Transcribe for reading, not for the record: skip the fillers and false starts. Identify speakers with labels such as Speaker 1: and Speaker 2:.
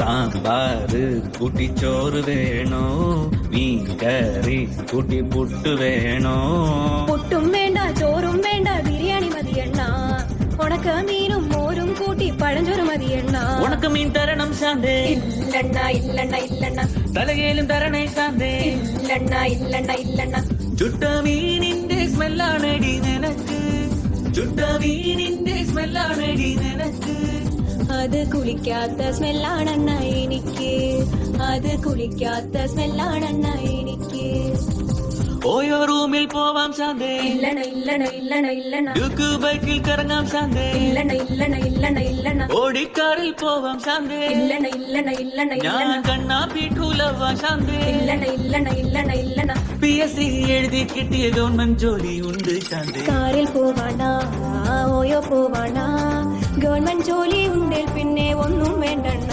Speaker 1: സാമ്പാറ് കൂട്ടി ചോറ് വേണോ മീൻ കറി കൂട്ടി പുട്ട് വേണോ
Speaker 2: പുട്ടും വേണ്ട ചോറും വേണ്ട ബിരിയാണി മതിയണ്ണ ഉണക്ക മീനും മോരും കൂട്ടി പഴഞ്ചോറ് മതിയണ്ണ
Speaker 1: ഉണക്ക മീൻ തരണം ശാന്തേ
Speaker 2: ഇല്ലണ്ണ ഇല്ലണ്ണ ഇല്ലണ്ണ
Speaker 1: തലകേലും തരണേ ശാന്തേ
Speaker 2: ഇല്ലണ്ണ ഇല്ലണ്ണ ഇല്ലണ്ണ
Speaker 1: ചുട്ട മീനിന്റെ സ്മെല്ലാണടി നിനക്ക് ചുട്ട മീനിന്റെ സ്മെല്ലാണടി നിനക്ക്
Speaker 2: അത് കുളിക്കാത്ത സ്മെല്ലാണെണ്ണ എനിക്ക് അത് കുളിക്കാത്ത സ്മെല്ലാണെണ്ണ എനിക്ക്
Speaker 1: ഓയോ റൂമിൽ പോവാം ശാന്തേ
Speaker 2: ഇല്ലണ ഇല്ലണ ഇല്ലണ ഇല്ലണ
Speaker 1: ഡ്യൂക്ക് ബൈക്കിൽ കറങ്ങാം ശാന്തേ
Speaker 2: ഇല്ലണ ഇല്ലണ ഇല്ലണ ഇല്ലണ
Speaker 1: ഓടിക്കാറിൽ പോവാം ശാന്തേ
Speaker 2: ഇല്ലണ ഇല്ലണ ഇല്ലണ
Speaker 1: ഞാൻ
Speaker 2: ഇല്ലണ
Speaker 1: കണ്ണാ പീഠൂലവാ ശാന്തേ
Speaker 2: ഇല്ലണ ഇല്ലണ ഇല്ലണ ഇല്ലണ
Speaker 1: PSC എഴുതി കിട്ടിയ ഗവൺമെന്റ് ജോലി ഉണ്ട് ശാന്തേ
Speaker 2: കാറിൽ പോവാണ ഓയോ പോവാണ ഗവൺമെന്റ് ജോലി ഉണ്ടേൽ പിന്നെ ഒന്നും വേണ്ടണ്ണ